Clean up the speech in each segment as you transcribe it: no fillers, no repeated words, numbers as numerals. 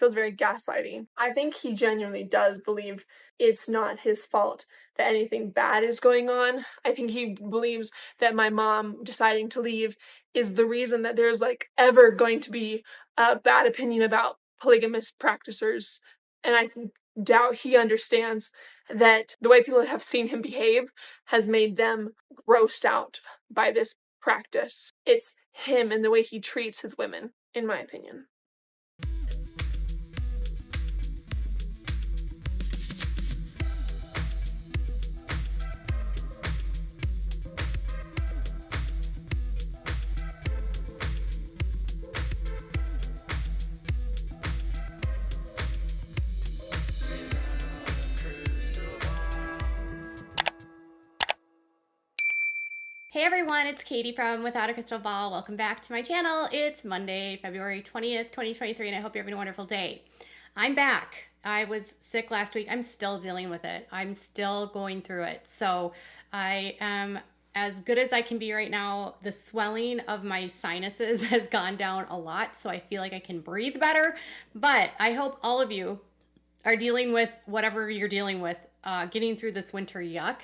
feels very gaslighting. I think he genuinely does believe it's not his fault that anything bad is going on. I think he believes that my mom deciding to leave is the reason that there's like ever going to be a bad opinion about polygamous practitioners. And I doubt he understands that the way people have seen him behave has made them grossed out by this practice. It's him and the way he treats his women, in my opinion. Hey everyone, it's Katie from Without a Crystal Ball. Welcome back to my channel. It's Monday, February 20th, 2023, and I hope you're having a wonderful day. I'm back. I was sick last week. I'm still dealing with it. I'm still going through it. So I am as good as I can be right now. The swelling of my sinuses has gone down a lot, so I feel like I can breathe better. But I hope all of you are dealing with whatever you're dealing with, getting through this winter yuck.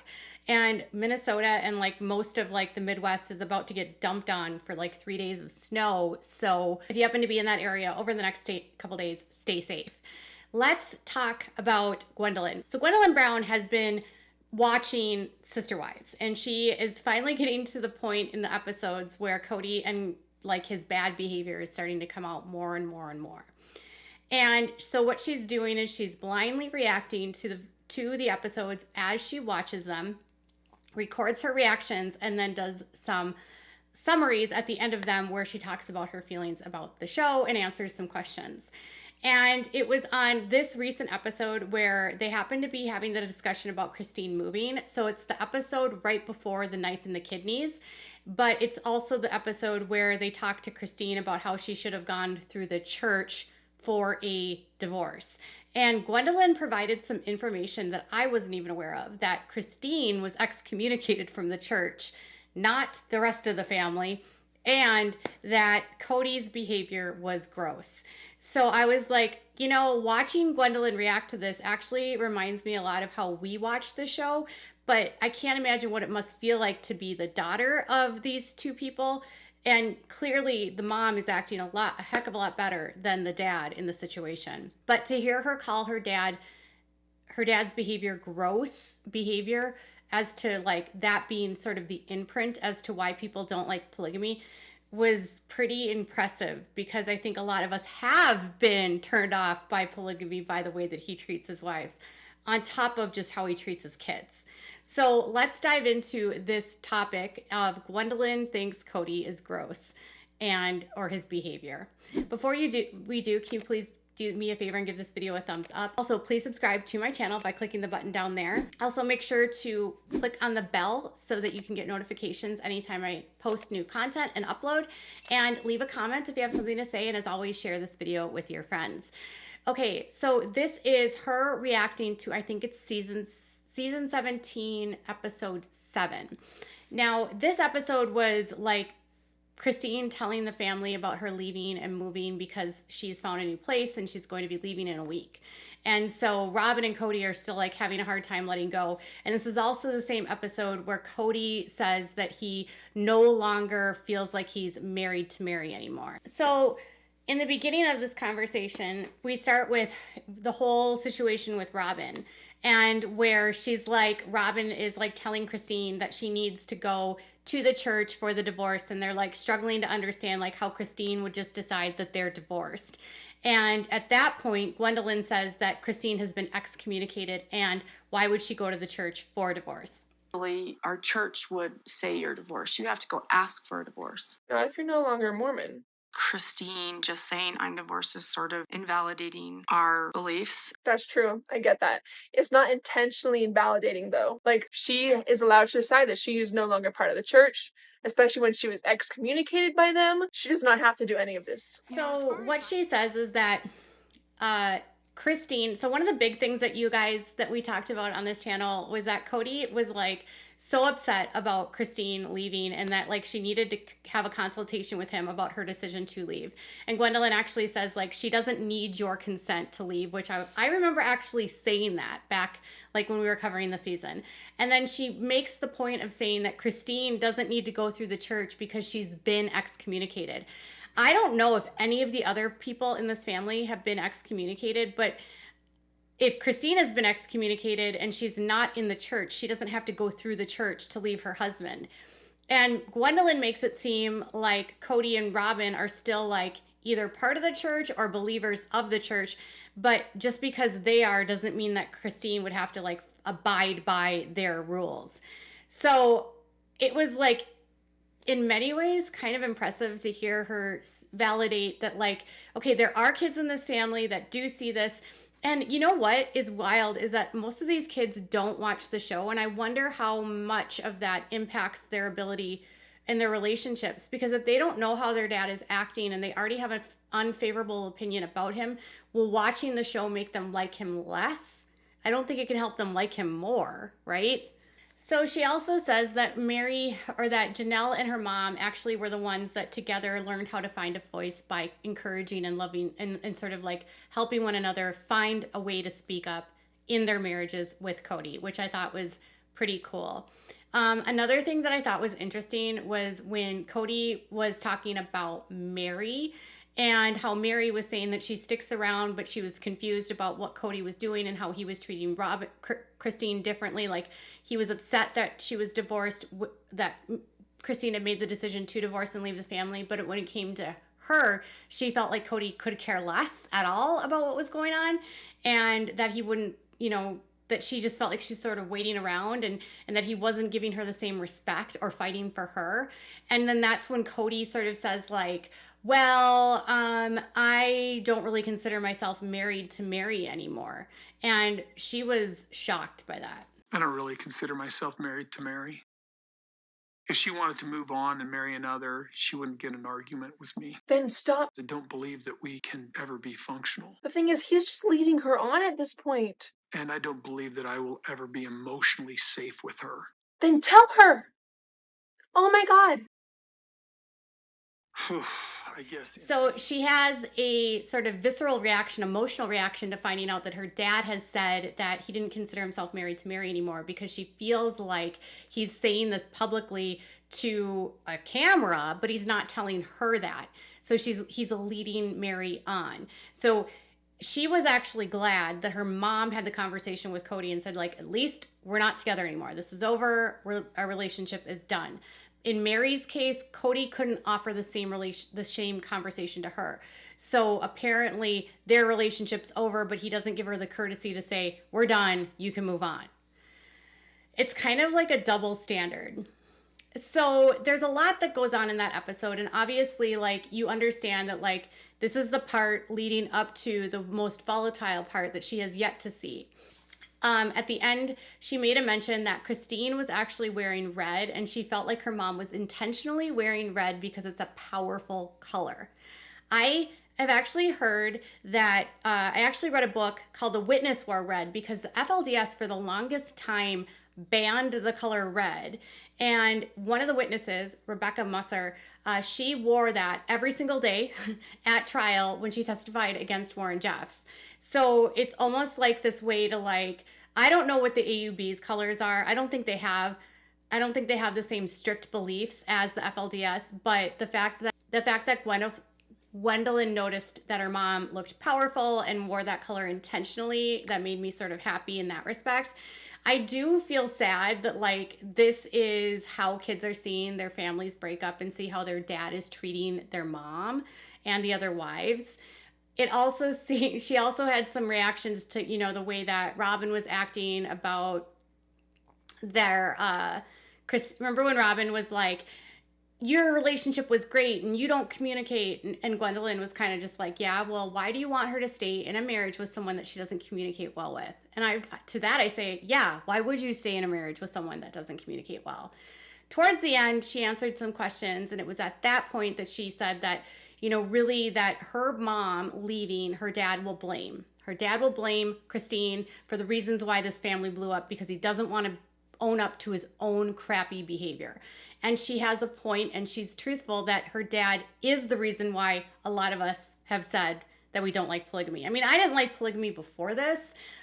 And Minnesota and like most of like the Midwest is about to get dumped on for like 3 days of snow. So if you happen to be in that area over the next couple days, stay safe. Let's talk about Gwendlyn. So Gwendlyn Brown has been watching Sister Wives, and she is finally getting to the point in the episodes where Kody and like his bad behavior is starting to come out more and more and more. And so what she's doing is she's blindly reacting to the episodes as she watches them, records her reactions, and then does some summaries at the end of them where she talks about her feelings about the show and answers some questions. And it was on this recent episode where they happened to be having the discussion about Christine moving. So it's the episode right before the knife in the kidneys, but it's also the episode where they talked to Christine about how she should have gone through the church for a divorce. And Gwendlyn provided some information that I wasn't even aware of, that Christine was excommunicated from the church, not the rest of the family, and that Kody's behavior was gross. So I was like, you know, watching Gwendlyn react to this actually reminds me a lot of how we watch the show, but I can't imagine what it must feel like to be the daughter of these two people. And clearly the mom is acting a heck of a lot better than the dad in the situation. But to hear her call her dad's behavior gross behavior, as to like that being sort of the imprint as to why people don't like polygamy, was pretty impressive, because I think a lot of us have been turned off by polygamy by the way that he treats his wives, on top of just how he treats his kids. So let's dive into this topic of Gwendlyn thinks Kody is gross or his behavior. Before can you please do me a favor and give this video a thumbs up? Also, please subscribe to my channel by clicking the button down there. Also, make sure to click on the bell so that you can get notifications anytime I post new content and upload, and leave a comment if you have something to say, and as always, share this video with your friends. Okay, so this is her reacting to, I think it's season 17, episode 7. Now, this episode was like Christine telling the family about her leaving and moving because she's found a new place and she's going to be leaving in a week. And so Robin and Kody are still like having a hard time letting go. And this is also the same episode where Kody says that he no longer feels like he's married to Mary anymore. So in the beginning of this conversation, we start with the whole situation with Robin, and where she's like, Robin is like telling Christine that she needs to go to the church for the divorce, and they're like struggling to understand like how Christine would just decide that they're divorced. And at that point, Gwendlyn says that Christine has been excommunicated, and why would she go to the church for a divorce? Our church would say you're divorced. You have to go ask for a divorce. Not if you're no longer Mormon. Christine just saying I'm divorced is sort of invalidating our beliefs. That's true. I get that. It's not intentionally invalidating, though. Like, she is allowed to decide that she is no longer part of the church, especially when she was excommunicated by them. She does not have to do any of this. So what she says is that Christine, so one of the big things that we talked about on this channel was that Kody was like so upset about Christine leaving and that like she needed to have a consultation with him about her decision to leave. And Gwendlyn actually says like she doesn't need your consent to leave, which I remember actually saying that back like when we were covering the season. And then she makes the point of saying that Christine doesn't need to go through the church because she's been excommunicated. I don't know if any of the other people in this family have been excommunicated, but if Christine has been excommunicated and she's not in the church, she doesn't have to go through the church to leave her husband. And Gwendlyn makes it seem like Kody and Robyn are still like either part of the church or believers of the church, but just because they are doesn't mean that Christine would have to like abide by their rules. So it was like in many ways kind of impressive to hear her validate that like, okay, there are kids in this family that do see this. And you know what is wild is that most of these kids don't watch the show. And I wonder how much of that impacts their ability and their relationships. Because if they don't know how their dad is acting and they already have an unfavorable opinion about him, will watching the show make them like him less? I don't think it can help them like him more, right? So she also says that that Janelle and her mom actually were the ones that together learned how to find a voice by encouraging and loving and sort of like helping one another find a way to speak up in their marriages with Kody, which I thought was pretty cool. Another thing that I thought was interesting was when Kody was talking about Mary and how Mary was saying that she sticks around, but she was confused about what Kody was doing and how he was treating Christine differently. Like he was upset that she was divorced, that Christine had made the decision to divorce and leave the family. But when it came to her, she felt like Kody could care less at all about what was going on and that he wouldn't, that she just felt like she's sort of waiting around and that he wasn't giving her the same respect or fighting for her. And then that's when Kody sort of says like, well, I don't really consider myself married to Mary anymore. And she was shocked by that. I don't really consider myself married to Mary. If she wanted to move on and marry another, she wouldn't get an argument with me. Then stop. I don't believe that we can ever be functional. The thing is, he's just leading her on at this point. And I don't believe that I will ever be emotionally safe with her. Then tell her. Oh my God. I guess. So she has a sort of visceral reaction, emotional reaction to finding out that her dad has said that he didn't consider himself married to Mary anymore because she feels like he's saying this publicly to a camera, but he's not telling her that. So he's leading Mary on. So she was actually glad that her mom had the conversation with Kody and said like, at least we're not together anymore. This is over. Our relationship is done. In Mary's case, Kody couldn't offer the same conversation to her. So apparently their relationship's over, but he doesn't give her the courtesy to say, we're done, you can move on. It's kind of like a double standard. So there's a lot that goes on in that episode. And obviously, like, you understand that, like, this is the part leading up to the most volatile part that she has yet to see. At the end, she made a mention that Christine was actually wearing red and she felt like her mom was intentionally wearing red because it's a powerful color. I have actually heard that, I actually read a book called The Witness Wore Red because the FLDS for the longest time banned the color red. And one of the witnesses, Rebecca Musser, she wore that every single day at trial when she testified against Warren Jeffs. So it's almost like this way to like, I don't know what the AUB's colors are. I don't think they have the same strict beliefs as the FLDS, but the fact that Gwendlyn noticed that her mom looked powerful and wore that color intentionally, that made me sort of happy in that respect. I do feel sad that like this is how kids are seeing their families break up and see how their dad is treating their mom and the other wives. She also had some reactions to, the way that Robyn was acting about their, remember when Robyn was like, your relationship was great and you don't communicate. And Gwendlyn was kind of just like, yeah, well, why do you want her to stay in a marriage with someone that she doesn't communicate well with? And to that I say, yeah, why would you stay in a marriage with someone that doesn't communicate well? Towards the end, she answered some questions. And it was at that point that she said that really that her mom leaving, her dad will blame. Her dad will blame Christine for the reasons why this family blew up because he doesn't want to own up to his own crappy behavior. And she has a point, and she's truthful that her dad is the reason why a lot of us have said that we don't like polygamy. I mean, I didn't like polygamy before this,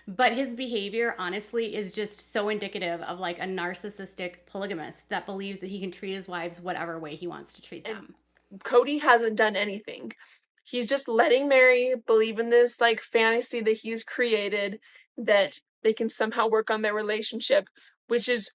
but his behavior, honestly, is just so indicative of like a narcissistic polygamist that believes that he can treat his wives whatever way he wants to treat them. Kody hasn't done anything. He's just letting Mary believe in this like fantasy that he's created that they can somehow work on their relationship, which is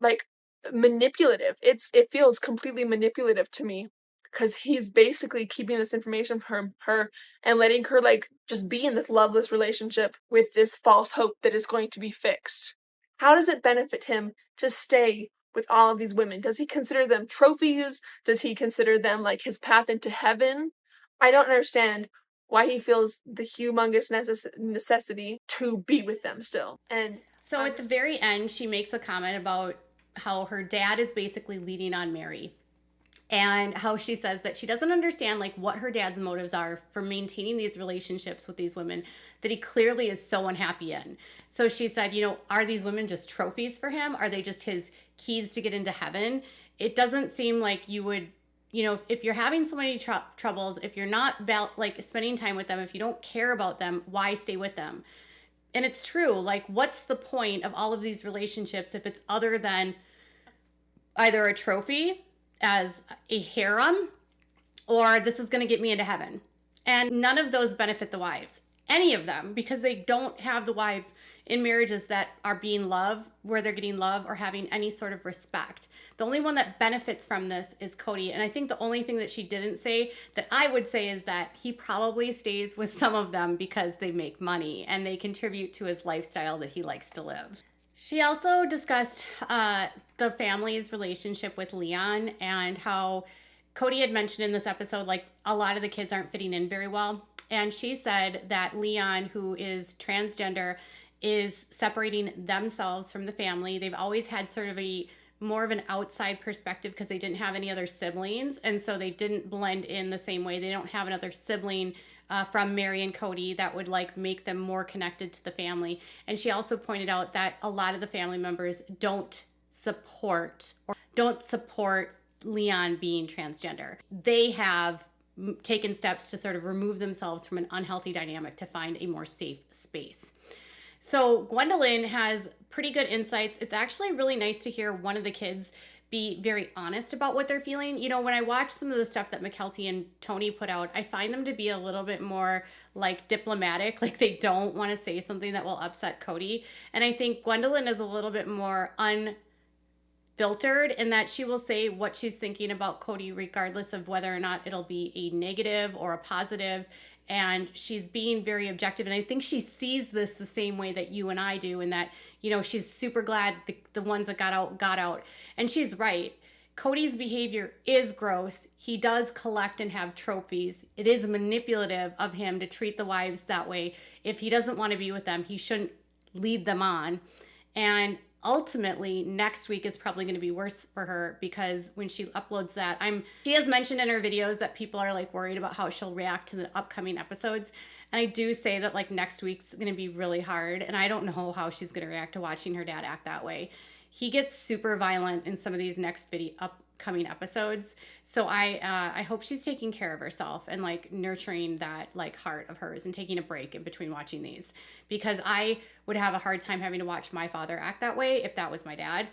like manipulative. It feels completely manipulative to me because he's basically keeping this information from her and letting her like just be in this loveless relationship with this false hope that it's going to be fixed. How does it benefit him to stay with all of these women? Does he consider them trophies? Does he consider them like his path into heaven? I don't understand why he feels the humongous necessity to be with them still. And so at the very end, she makes a comment about how her dad is basically leading on Mary, and how she says that she doesn't understand like what her dad's motives are for maintaining these relationships with these women that he clearly is so unhappy in. So she said, are these women just trophies for him? Are they just his keys to get into heaven? It doesn't seem like you would, if you're having so many troubles, if you're not like spending time with them, if you don't care about them, why stay with them? And it's true. Like, what's the point of all of these relationships if it's other than either a trophy as a harem, or this is going to get me into heaven? And none of those benefit the wives, any of them, because they don't have the wives in marriages that are being loved, where they're getting love or having any sort of respect. The only one that benefits from this is Kody. And I think the only thing that she didn't say that I would say is that he probably stays with some of them because they make money and they contribute to his lifestyle that he likes to live. She also discussed the family's relationship with Leon and how Kody had mentioned in this episode, like, a lot of the kids aren't fitting in very well. And she said that Leon, who is transgender, is separating themselves from the family. They've always had sort of more of an outside perspective because they didn't have any other siblings. And so they didn't blend in the same way. They don't have another sibling from Mary and Kody that would like make them more connected to the family. And she also pointed out that a lot of the family members don't support Leon being transgender. They have taken steps to sort of remove themselves from an unhealthy dynamic to find a more safe space. So Gwendlyn has pretty good insights. It's actually really nice to hear one of the kids be very honest about what they're feeling. When I watch some of the stuff that McKelty and Tony put out, I find them to be a little bit more like diplomatic, like they don't want to say something that will upset Kody. And I think Gwendlyn is a little bit more unfiltered in that she will say what she's thinking about Kody regardless of whether or not it'll be a negative or a positive. And she's being very objective. And I think she sees this the same way that you and I do, in that, she's super glad the ones that got out. And she's right. Kody's behavior is gross. He does collect and have trophies. It is manipulative of him to treat the wives that way. If he doesn't want to be with them, he shouldn't lead them on. And ultimately, next week is probably going to be worse for her, because when she uploads that, she has mentioned in her videos that people are like worried about how she'll react to the upcoming episodes. And I do say that like next week's going to be really hard, and I don't know how she's going to react to watching her dad act that way. He gets super violent in some of these next upcoming episodes. So I hope she's taking care of herself and like nurturing that like heart of hers and taking a break in between watching these, because I would have a hard time having to watch my father act that way if that was my dad,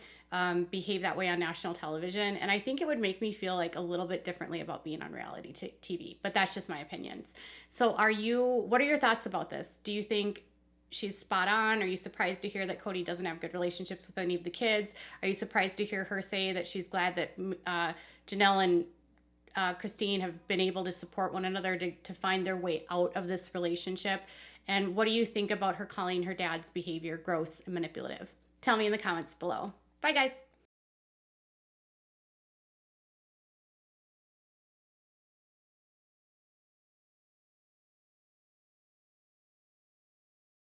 behave that way on national television. And I think it would make me feel like a little bit differently about being on reality TV, but that's just my opinions. So what are your thoughts about this? Do you think she's spot on? Are you surprised to hear that Kody doesn't have good relationships with any of the kids? Are you surprised to hear her say that she's glad that Janelle and Christine have been able to support one another to find their way out of this relationship? And what do you think about her calling her dad's behavior gross and manipulative? Tell me in the comments below. Bye, guys.